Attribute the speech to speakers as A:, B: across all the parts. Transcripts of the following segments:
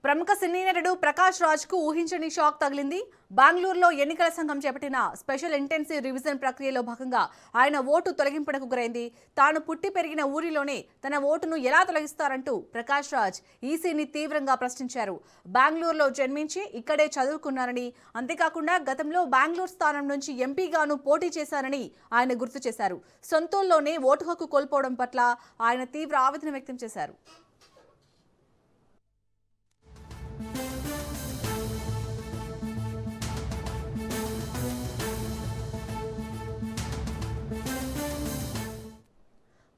A: ప్రముఖ సినీ నటుడు ప్రకాష్ రాజ్ కు ఊహించని షాక్ తగిలింది. బెంగళూరులో ఎన్నికల సంఘం చేపట్టిన స్పెషల్ ఇంటెన్సివ్ రివిజన్ ప్రక్రియలో భాగంగా ఆయన ఓటు తొలగింపునకు గురైంది. తాను పుట్టి పెరిగిన ఊరిలోనే తన ఓటును ఎలా తొలగిస్తారంటూ ప్రకాష్ రాజ్ ఈసీని తీవ్రంగా ప్రశ్నించారు. బెంగళూరులో జన్మించి ఇక్కడే చదువుకున్నారని, అంతేకాకుండా గతంలో బెంగళూరు స్థానం నుంచి ఎంపీగాను పోటీ చేశారని ఆయన గుర్తు చేశారు. సొంతూరులోనే ఓటు హక్కు కోల్పోవడం పట్ల ఆయన తీవ్ర ఆవేదన వ్యక్తం చేశారు.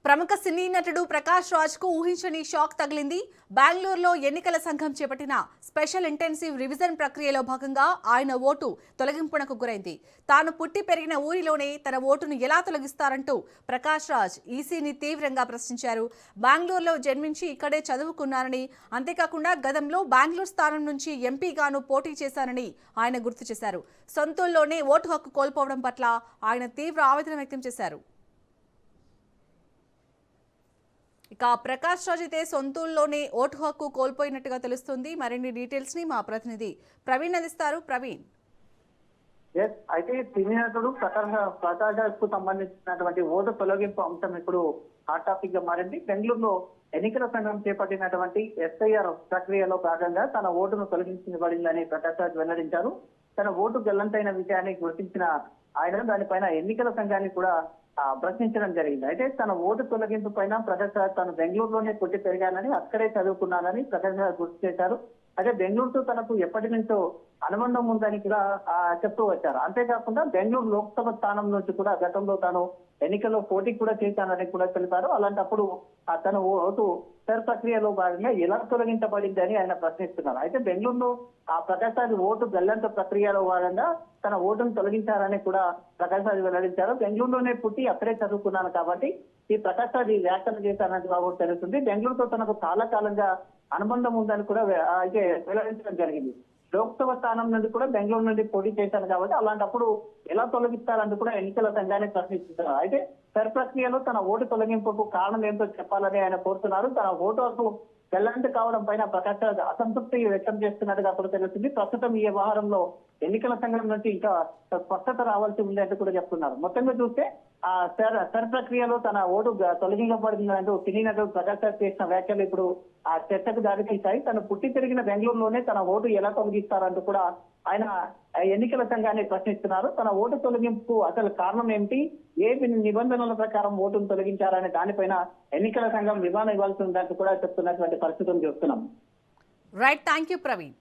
A: ప్రముఖ సినీ నటుడు ప్రకాష్ రాజ్ కు ఊహించని షాక్ తగిలింది. బెంగళూరులో ఎన్నికల సంఘం చేపట్టిన స్పెషల్ ఇంటెన్సివ్ రివిజన్ ప్రక్రియలో భాగంగా ఆయన ఓటు తొలగింపునకు గురైంది. తాను పుట్టి పెరిగిన ఊరిలోనే తన ఓటును ఎలా తొలగిస్తారంటూ ప్రకాష్ రాజ్ ఈసీని తీవ్రంగా ప్రశ్నించారు. బెంగళూరులో జన్మించి ఇక్కడే చదువుకున్నారని, అంతేకాకుండా గతంలో బెంగళూరు స్థానం నుంచి ఎంపీగాను పోటీ చేశారని ఆయన గుర్తు చేశారు. సొంతూరులోనే ఓటు హక్కు కోల్పోవడం పట్ల ఆయన తీవ్ర ఆవేదన వ్యక్తం చేశారు. ఇక ప్రకాష్ రాజ్ అయితే సొంతూరులోనే ఓటు హక్కు కోల్పోయినట్టుగా తెలుస్తుంది. మరిన్ని డీటెయిల్స్ ని మా ప్రతినిధి ప్రవీణ్ అందిస్తారు. ప్రవీణ్,
B: అయితే సినీ నటుడు ప్రకాష్ రాజ్ కు సంబంధించినటువంటి ఓటు తొలగింపు అంశం ఇప్పుడు హాట్ టాపిక్ గా మారింది. బెంగళూరులో ఎన్నికల సంఘం చేపట్టినటువంటి ఎస్ఐఆర్ ప్రక్రియలో భాగంగా తన ఓటును తొలగించబడిందని ప్రకాష్ రాజ్ వెల్లడించారు. తన ఓటు గల్లంతైన విషయాన్ని గుర్తించిన ఆయన దానిపైన ఎన్నికల సంఘాన్ని కూడా ప్రశ్నించడం జరిగింది. అయితే తన ఓటు తొలగింపు పైన ప్రకాష్ రాజ్ తాను బెంగళూరులోనే పుట్టి పెరిగానని, అక్కడే చదువుకున్నానని ప్రకాష్ రాజ్ గుర్తు చేశారు. అయితే బెంగళూరుతో తనకు ఎప్పటి నుంచో అనుబంధం ఉందని కూడా చెప్తూ వచ్చారు. అంతేకాకుండా బెంగళూరు లోక్సభ స్థానం నుంచి కూడా గతంలో తాను ఎన్నికల్లో పోటీ కూడా చేశానని కూడా తెలిపారు. అలాంటప్పుడు తన ఓటు సర్ ప్రక్రియలో భాగంగా ఎలా తొలగించబడిందని ఆయన ప్రశ్నిస్తున్నారు. అయితే బెంగళూరులో ప్రకాష్ రాజ్ ఓటు గల్లంత ప్రక్రియలో భాగంగా తన ఓటును తొలగించారని కూడా ప్రకాష్ రాజ్ వెల్లడించారు. బెంగళూరులోనే పుట్టి అక్కడే చదువుకున్నాను కాబట్టి ఈ ప్రకాష్ రాజ్ ఈ వ్యాఖ్యలు చేశారని కాబట్టి తెలుస్తుంది. బెంగళూరుతో తనకు చాలా కాలంగా అనుబంధం ఉందని కూడా అయితే వెల్లడించడం జరిగింది. లోక్సభ స్థానం నుండి కూడా బెంగళూరు నుండి పోటీ చేశారు కాబట్టి అలాంటప్పుడు ఎలా తొలగిస్తారంటూ కూడా ఎన్నికల సంఘాన్ని ప్రశ్నిస్తున్నారు. అయితే సర్ ప్రక్రియలో తన ఓటు తొలగింపుకు కారణం ఏంటో చెప్పాలని ఆయన కోరుతున్నారు. తన ఓటు హక్కు గల్లంతు కావడం పైన ప్రకాష్ రాజ్ అసంతృప్తి వ్యక్తం చేస్తున్నట్టుగా కూడా తెలుస్తుంది. ప్రస్తుతం ఈ వ్యవహారంలో ఎన్నికల సంఘం నుంచి ఇంకా స్పష్టత రావాల్సి ఉంది అంటూ కూడా చెప్తున్నారు. మొత్తంగా చూస్తే సర్ ప్రక్రియలో తన ఓటు తొలగించబడిందంటూ సినీ నటుడు ప్రకాష్ రాజ్ చేసిన వ్యాఖ్యలు ఇప్పుడు ఆ చర్చకు దారితీశాయి. తను పుట్టి పెరిగిన బెంగళూరులోనే తన ఓటు ఎలా తొలగిస్తారంటూ కూడా ఆయన ఎన్నికల సంఘాన్ని ప్రశ్నిస్తున్నారు. తన ఓటు తొలగింపు అసలు కారణం ఏమిటి, ఏ నిబంధనల ప్రకారం ఓటును తొలగించారనే దానిపైన ఎన్నికల సంఘం వివరణ ఇవ్వాల్సి ఉందంటూ కూడా చెప్తున్నటువంటి పరిస్థితులను చూస్తున్నాం.
A: Right, thank you Praveen.